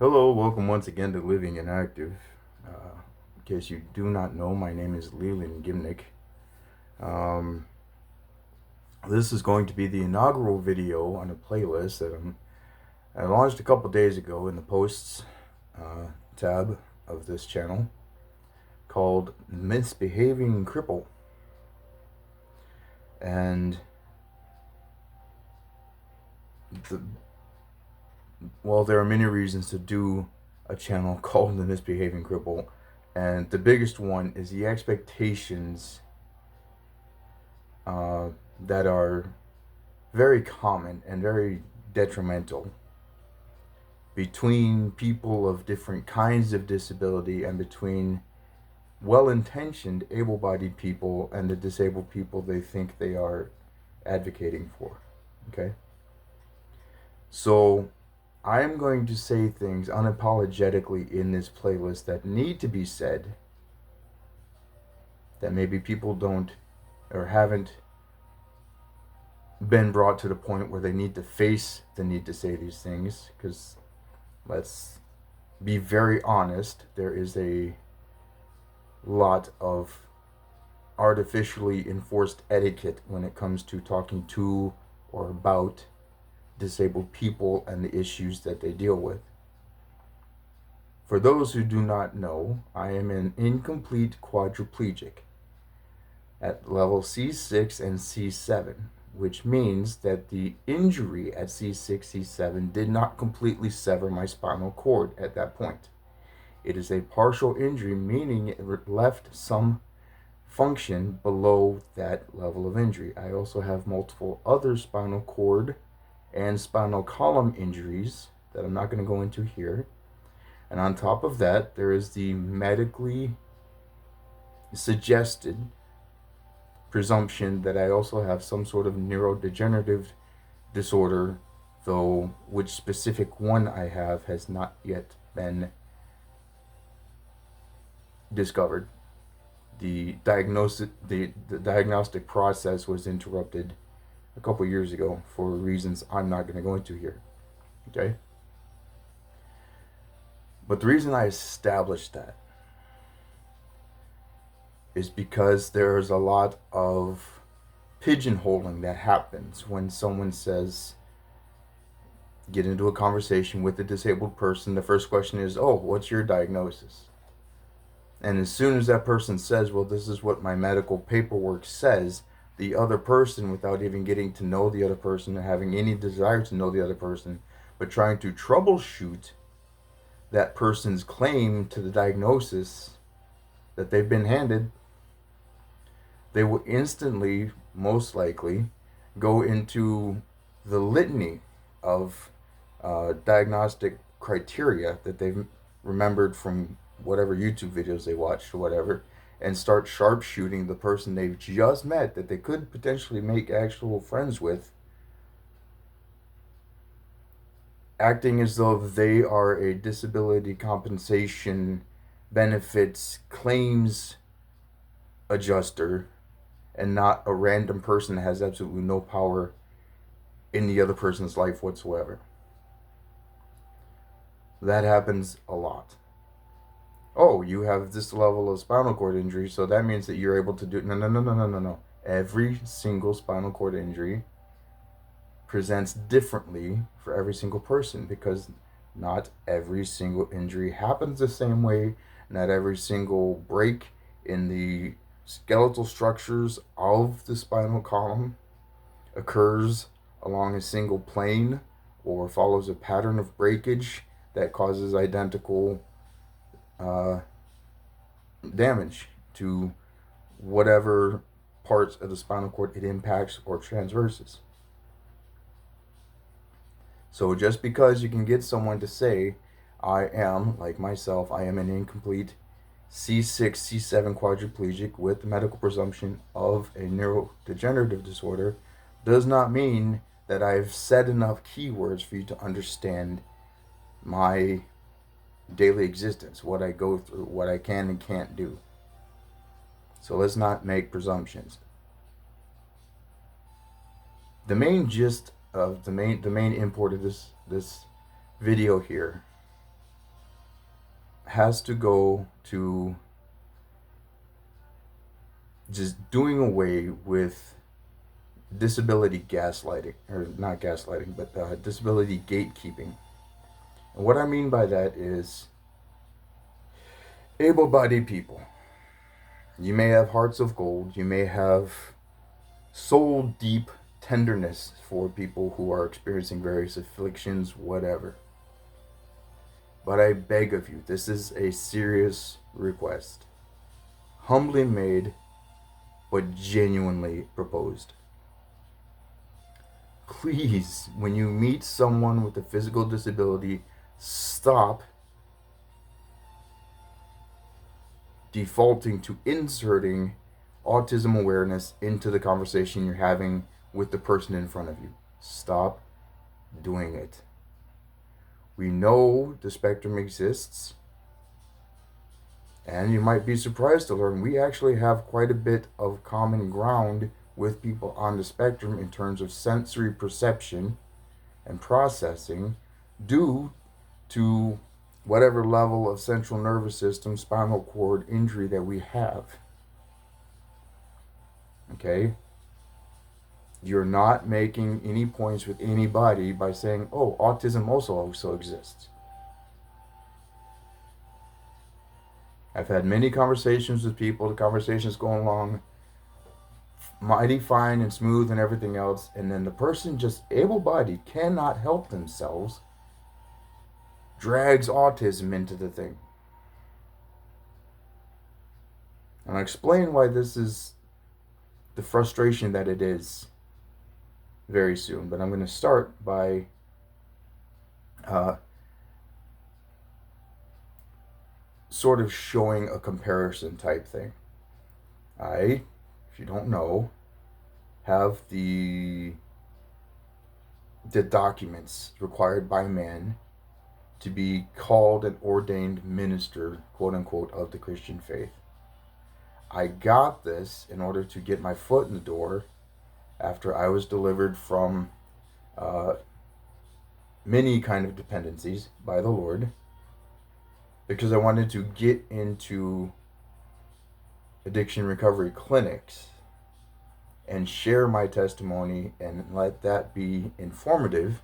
Hello, welcome once again to Living and Active. In case you do not know, my name is Leland. Um, this is going to be the inaugural video on a playlist I launched a couple days ago in the posts tab of this channel called Misbehaving Cripple. And the, there are many reasons to do a channel called The Misbehaving Cripple, and the biggest one is the expectations that are very common and very detrimental between people of different kinds of disability and between well-intentioned able-bodied people and the disabled people they think they are advocating for. Okay? So I am going to say things unapologetically in this playlist that need to be said, that maybe people don't or haven't been brought to the point where they need to face the need to say these things, because let's be very honest, there is a lot of artificially enforced etiquette when it comes to talking to or about disabled people and the issues that they deal with. For those who do not know, I am an incomplete quadriplegic at level C6 and C7, which means that the injury at C6, C7 did not completely sever my spinal cord at that point. It is a partial injury, meaning it left some function below that level of injury. I also have multiple other spinal cord and spinal column injuries that I'm not going to go into here. And on top of that, there is the medically suggested presumption that I also have some sort of neurodegenerative disorder, though which specific one I have has not yet been discovered. The diagnostic process was interrupted a couple years ago for reasons I'm not going to go into here. Okay? But the reason I established that is because there's a lot of pigeonholing that happens when someone says, get into a conversation with a disabled person. The first question is, oh, what's your diagnosis? And as soon as that person says, well, this is what my medical paperwork says, the other person, without even getting to know the other person or having any desire to know the other person, but trying to troubleshoot that person's claim to the diagnosis that they've been handed, they will instantly, most likely, go into the litany of diagnostic criteria that they've remembered from whatever YouTube videos they watched or whatever, and start sharpshooting the person they've just met that they could potentially make actual friends with, acting as though they are a disability compensation benefits claims adjuster and not a random person that has absolutely no power in the other person's life whatsoever. That happens a lot. Oh, you have this level of spinal cord injury, so that means that you're able to do... No. Every single spinal cord injury presents differently for every single person, because not every single injury happens the same way. Not every single break in the skeletal structures of the spinal column occurs along a single plane or follows a pattern of breakage that causes identical damage to whatever parts of the spinal cord it impacts or transverses. So just because you can get someone to say, I am, like myself, I am an incomplete C6, C7 quadriplegic with the medical presumption of a neurodegenerative disorder, does not mean that I've said enough keywords for you to understand my daily existence, what I go through, what I can and can't do. So let's not make presumptions. The main gist of the main import of this video here has to go to just doing away with disability gaslighting, or not gaslighting, but disability gatekeeping. And what I mean by that is able bodied people. You may have hearts of gold, you may have soul deep tenderness for people who are experiencing various afflictions, whatever. But I beg of you, this is a serious request. Humbly made, but genuinely proposed. Please, when you meet someone with a physical disability, stop defaulting to inserting autism awareness into the conversation you're having with the person in front of you. Stop doing it. We know the spectrum exists, and you might be surprised to learn we actually have quite a bit of common ground with people on the spectrum in terms of sensory perception and processing due to whatever level of central nervous system, spinal cord injury that we have. Okay? You're not making any points with anybody by saying, oh, autism also exists. I've had many conversations with people, the conversation's going along mighty fine and smooth and everything else, and then the person, just able-bodied, cannot help themselves, drags autism into the thing. And I'll explain why this is the frustration that it is very soon, but I'm going to start by sort of showing a comparison type thing. I, if you don't know, have the documents required by man to be called an ordained minister, quote unquote, of the Christian faith. I got this in order to get my foot in the door after I was delivered from many kind of dependencies by the Lord, because I wanted to get into addiction recovery clinics and share my testimony and let that be informative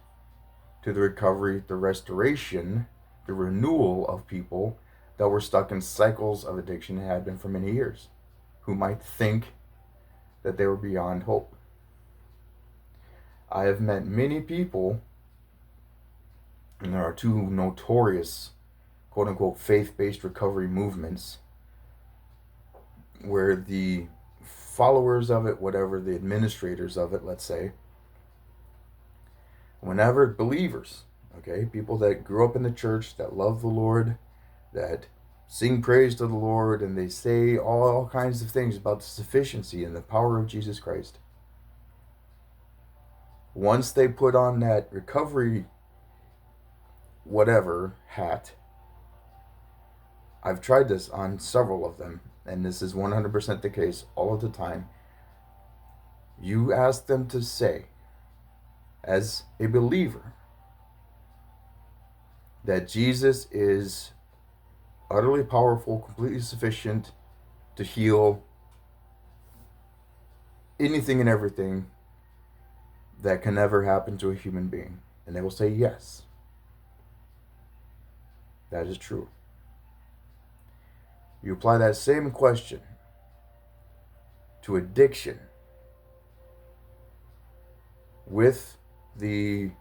to the recovery, the restoration, the renewal of people that were stuck in cycles of addiction and had been for many years, who might think that they were beyond hope. I have met many people, and there are two notorious, quote unquote, faith-based recovery movements where the followers of it, whatever, the administrators of it, let's say, whenever believers, okay, people that grew up in the church, that love the Lord, that sing praise to the Lord, and they say all kinds of things about the sufficiency and the power of Jesus Christ. Once they put on that recovery whatever hat, I've tried this on several of them, and this is 100% the case all of the time. You ask them to say, as a believer, that Jesus is utterly powerful, completely sufficient to heal anything and everything that can ever happen to a human being. And they will say yes. That is true. You apply that same question to addiction with the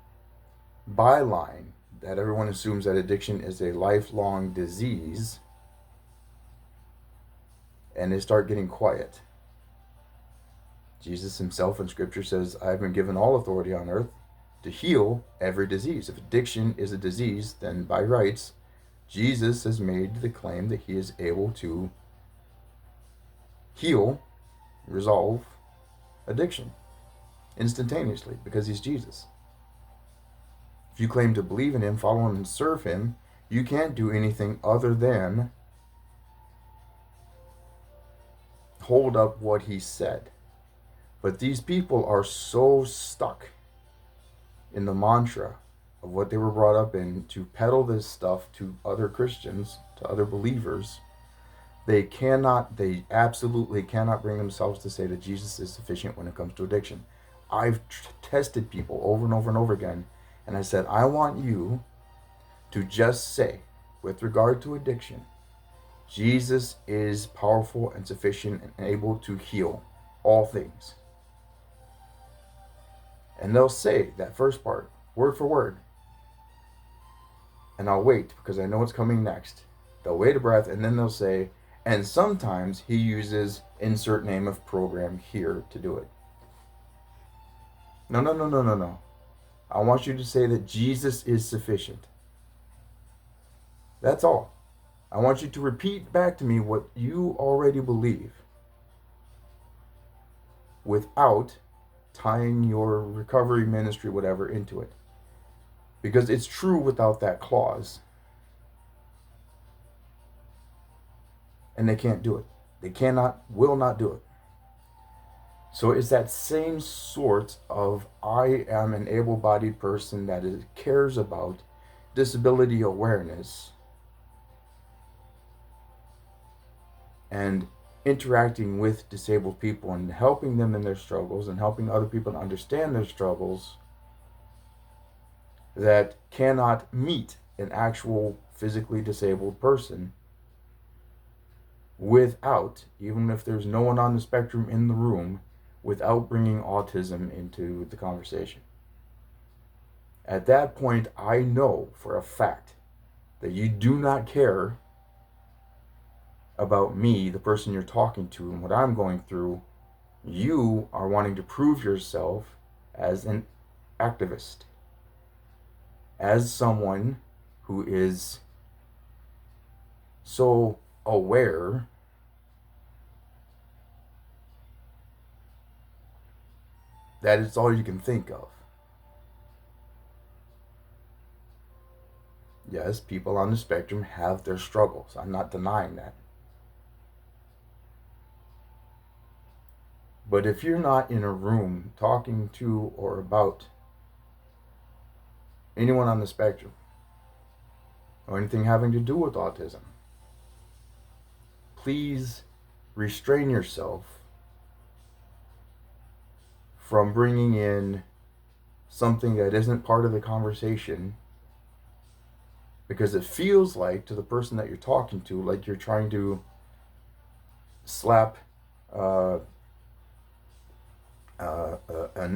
byline that everyone assumes that addiction is a lifelong disease, and they start getting quiet. Jesus himself in scripture says, I've been given all authority on earth to heal every disease. If addiction is a disease, then by rights, Jesus has made the claim that he is able to heal, resolve addiction instantaneously, because he's Jesus. If you claim to believe in him, follow him, and serve him, you can't do anything other than hold up what he said. But these people are so stuck in the mantra of of what they were brought up in to peddle this stuff to other Christians, to other believers, they absolutely cannot bring themselves to say that Jesus is sufficient when it comes to addiction. I've tested people over and over and over again, and I said, I want you to just say, with regard to addiction, Jesus is powerful and sufficient and able to heal all things. And they'll say that first part, word for word. And I'll wait because I know what's coming next. They'll wait a breath and then they'll say, and sometimes he uses insert name of program here to do it. No. I want you to say that Jesus is sufficient. That's all. I want you to repeat back to me what you already believe without tying your recovery ministry, whatever, into it. Because it's true without that clause. And they can't do it. They will not do it. So it's that same sort of, I am an able-bodied person that cares about disability awareness and interacting with disabled people and helping them in their struggles and helping other people to understand their struggles, that cannot meet an actual physically disabled person without, even if there's no one on the spectrum in the room, without bringing autism into the conversation. At that point, I know for a fact that you do not care about me, the person you're talking to, and what I'm going through. You are wanting to prove yourself as an activist, as someone who is so aware that it's all you can think of. Yes, people on the spectrum have their struggles. I'm not denying that. But if you're not in a room talking to or about anyone on the spectrum or anything having to do with autism, please restrain yourself from bringing in something that isn't part of the conversation, because it feels like, to the person that you're talking to, like you're trying to slap an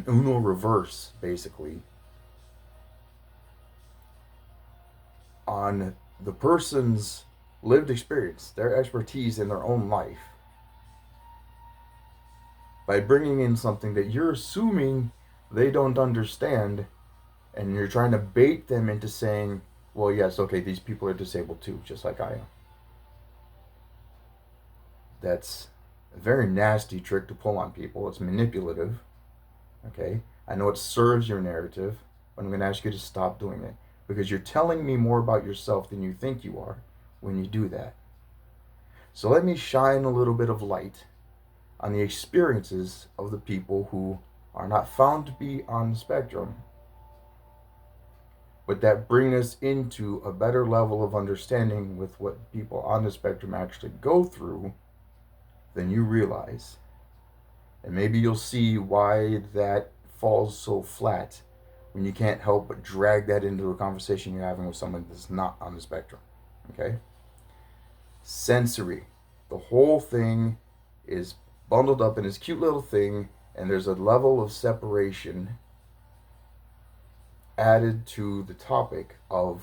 Uno reverse, basically, on the person's lived experience, their expertise in their own life, by bringing in something that you're assuming they don't understand, and you're trying to bait them into saying, well, yes, okay, these people are disabled too, just like I am. That's a very nasty trick to pull on people. It's manipulative. Okay? I know it serves your narrative, but I'm going to ask you to stop doing it, because you're telling me more about yourself than you think you are when you do that. So let me shine a little bit of light on the experiences of the people who are not found to be on the spectrum, but that bring us into a better level of understanding with what people on the spectrum actually go through than you realize. And maybe you'll see why that falls so flat when you can't help but drag that into a conversation you're having with someone that's not on the spectrum. Okay? Sensory. The whole thing is bundled up in this cute little thing, and there's a level of separation added to the topic of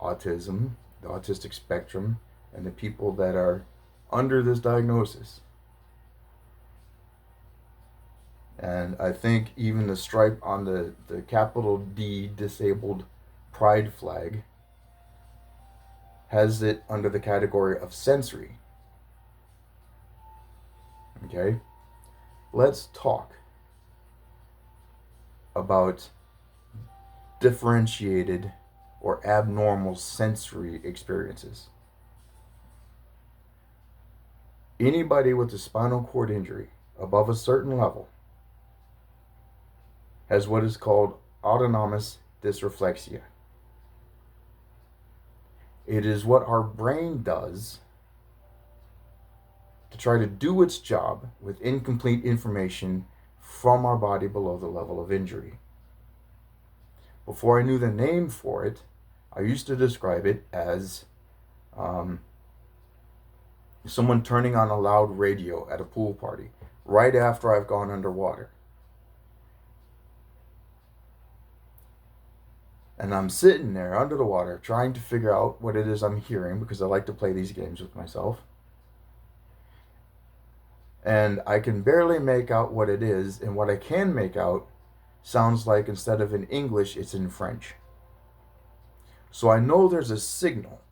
autism, the autistic spectrum, and the people that are under this diagnosis. And I think even the stripe on the capital D disabled pride flag has it under the category of sensory. Okay? Let's talk about differentiated or abnormal sensory experiences. Anybody with a spinal cord injury above a certain level has what is called autonomous dysreflexia. It is what our brain does to try to do its job with incomplete information from our body below the level of injury. Before I knew the name for it, I used to describe it as someone turning on a loud radio at a pool party right after I've gone underwater. And I'm sitting there under the water trying to figure out what it is I'm hearing, because I like to play these games with myself. And I can barely make out what it is, and what I can make out sounds like, instead of in English, it's in French. So I know there's a signal,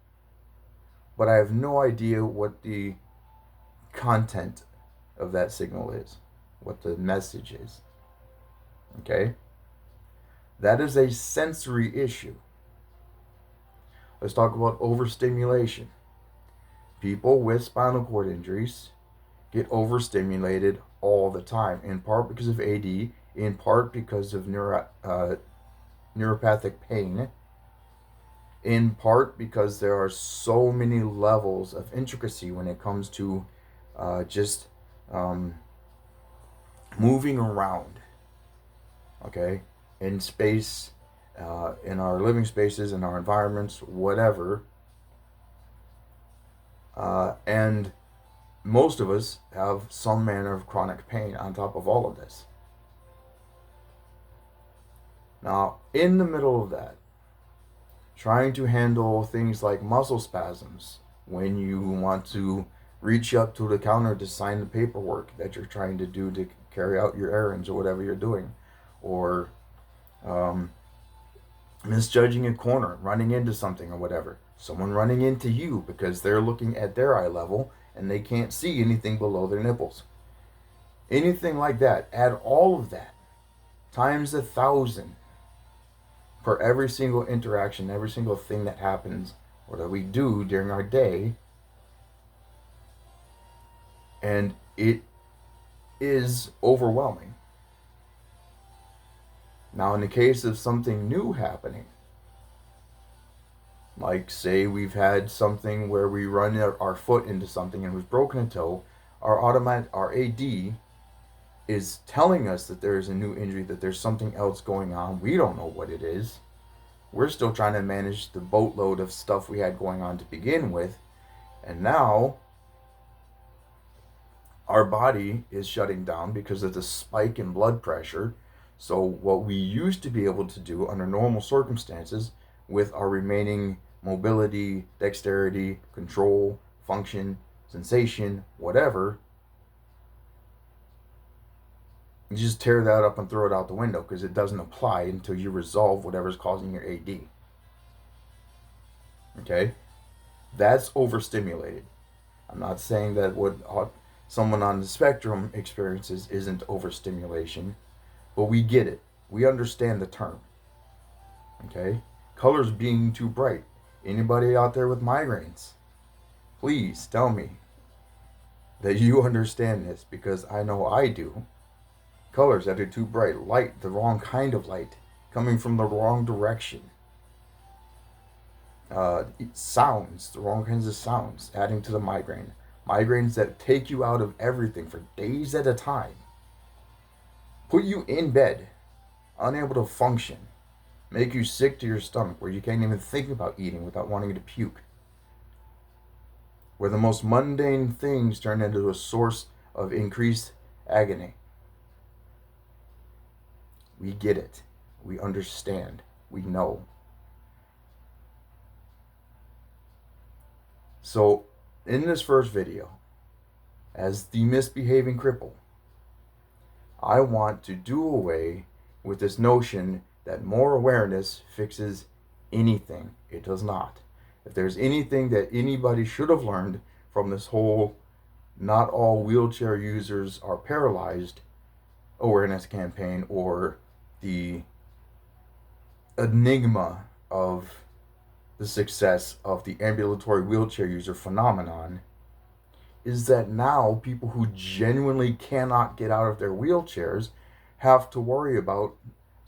but I have no idea what the content of that signal is, what the message is. Okay? That is a sensory issue. Let's talk about overstimulation. People with spinal cord injuries get overstimulated all the time, in part because of AD, in part because of neuropathic pain, in part because there are so many levels of intricacy when it comes to just moving around, okay, in space, in our living spaces, in our environments, whatever. And most of us have some manner of chronic pain on top of all of this. Now, in the middle of that, trying to handle things like muscle spasms when you want to reach up to the counter to sign the paperwork that you're trying to do to carry out your errands or whatever you're doing, or misjudging a corner, running into something or whatever, someone running into you because they're looking at their eye level and they can't see anything below their nipples. Anything like that, add all of that times 1,000 for every single interaction, every single thing that happens or that we do during our day, and it is overwhelming. Now, in the case of something new happening, like say we've had something where we run our foot into something and we've broken a toe, our AD is telling us that there is a new injury, that there's something else going on. We don't know what it is. We're still trying to manage the boatload of stuff we had going on to begin with, and now our body is shutting down because of the spike in blood pressure. So what we used to be able to do under normal circumstances with our remaining mobility, dexterity, control, function, sensation, whatever, you just tear that up and throw it out the window because it doesn't apply until you resolve whatever's causing your AD. Okay? That's overstimulated. I'm not saying that what someone on the spectrum experiences isn't overstimulation, but we get it. We understand the term. Okay? Colors being too bright. Anybody out there with migraines, please tell me that you understand this, because I know I do. Colors that are too bright, light, the wrong kind of light, coming from the wrong direction. Sounds, the wrong kinds of sounds, adding to the migraine. Migraines that take you out of everything for days at a time. Put you in bed, unable to function. Make you sick to your stomach, where you can't even think about eating without wanting to puke. Where the most mundane things turn into a source of increased agony. We get it. We understand. We know. So, in this first video, as the Misbehaving Cripple, I want to do away with this notion that more awareness fixes anything. It does not. If there's anything that anybody should have learned from this whole not all wheelchair users are paralyzed awareness campaign, or the enigma of the success of the ambulatory wheelchair user phenomenon, is that now people who genuinely cannot get out of their wheelchairs have to worry about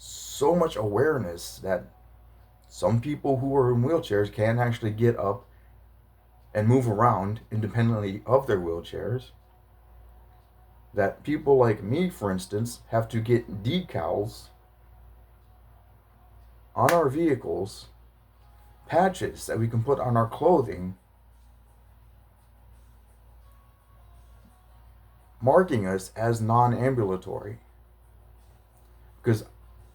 so much awareness that some people who are in wheelchairs can actually get up and move around independently of their wheelchairs. That people like me, for instance, have to get decals on our vehicles, patches that we can put on our clothing, marking us as non-ambulatory. Because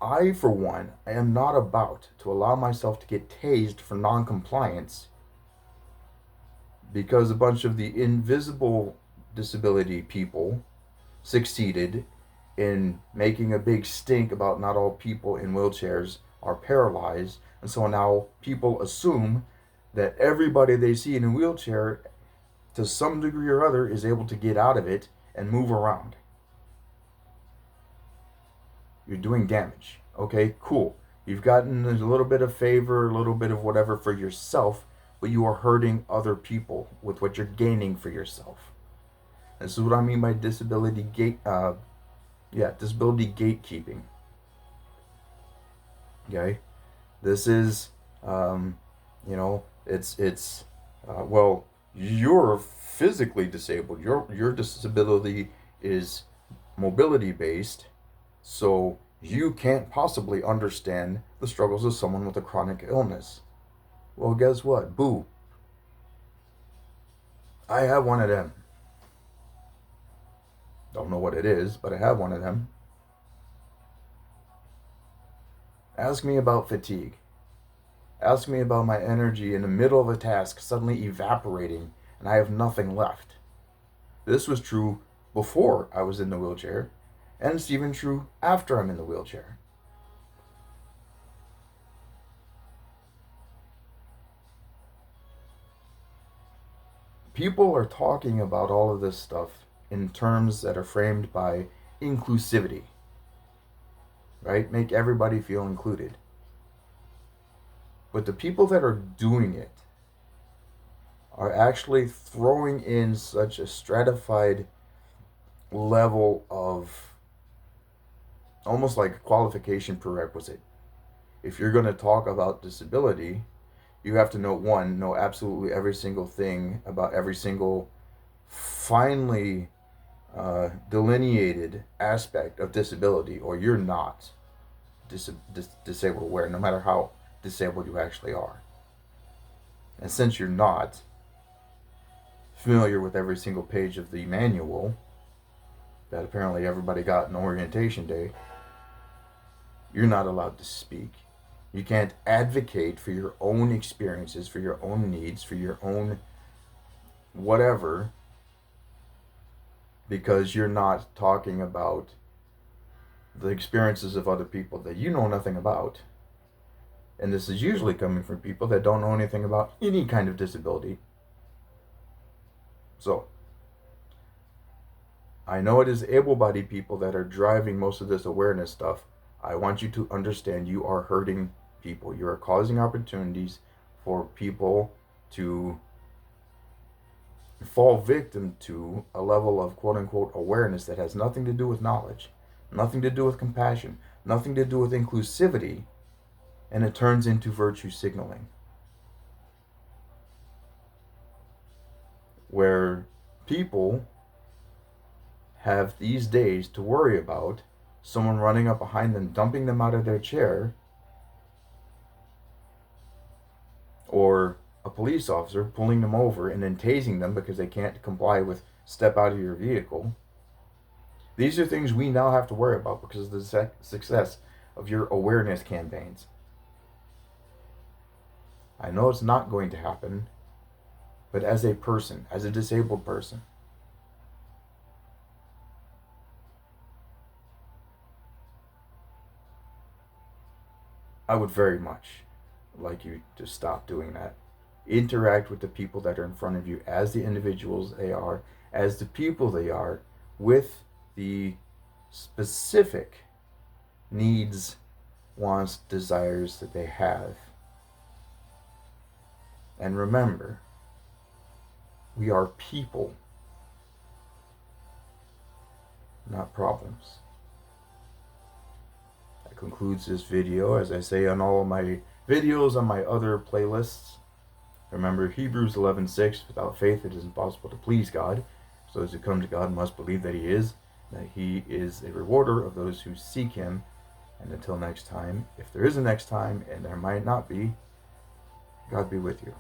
I, for one, I am not about to allow myself to get tased for non-compliance because a bunch of the invisible disability people succeeded in making a big stink about not all people in wheelchairs are paralyzed. And so now people assume that everybody they see in a wheelchair, to some degree or other, is able to get out of it and move around. You're doing damage. Okay, cool. You've gotten a little bit of favor, a little bit of whatever for yourself, but you are hurting other people with what you're gaining for yourself. This is what I mean by disability gatekeeping. Okay, this is, well, you're physically disabled. Your disability is mobility based, so you can't possibly understand the struggles of someone with a chronic illness. Well, guess what? Boo. I have one of them. Don't know what it is, but I have one of them. Ask me about fatigue. Ask me about my energy in the middle of a task suddenly evaporating and I have nothing left. This was true before I was in the wheelchair, and it's even true after I'm in the wheelchair. People are talking about all of this stuff in terms that are framed by inclusivity, right? Make everybody feel included. But the people that are doing it are actually throwing in such a stratified level of almost like a qualification prerequisite. If you're going to talk about disability, you have to know absolutely every single thing about every single finely delineated aspect of disability, or you're not disabled aware, no matter how disabled you actually are. And since you're not familiar with every single page of the manual that apparently everybody got in orientation day, you're not allowed to speak. You can't advocate for your own experiences, for your own needs, for your own whatever, because you're not talking about the experiences of other people that you know nothing about. And this is usually coming from people that don't know anything about any kind of disability. So, I know it is able-bodied people that are driving most of this awareness stuff. I want you to understand you are hurting people. You are causing opportunities for people to fall victim to a level of quote-unquote awareness that has nothing to do with knowledge, nothing to do with compassion, nothing to do with inclusivity, and it turns into virtue signaling, where people have these days to worry about someone running up behind them, dumping them out of their chair, or a police officer pulling them over and then tasing them because they can't comply with step out of your vehicle. These are things we now have to worry about because of the success of your awareness campaigns. I know it's not going to happen, but as a person, as a disabled person, I would very much like you to stop doing that. Interact with the people that are in front of you as the individuals they are, as the people they are, with the specific needs, wants, desires that they have. And remember, we are people, not problems. I close concludes this video. As I say on all of my videos on my other playlists, remember Hebrews 11:6, without faith it is impossible to please God. So those who come to God must believe that He is, that He is a rewarder of those who seek Him. And until next time, if there is a next time, and there might not be, God be with you.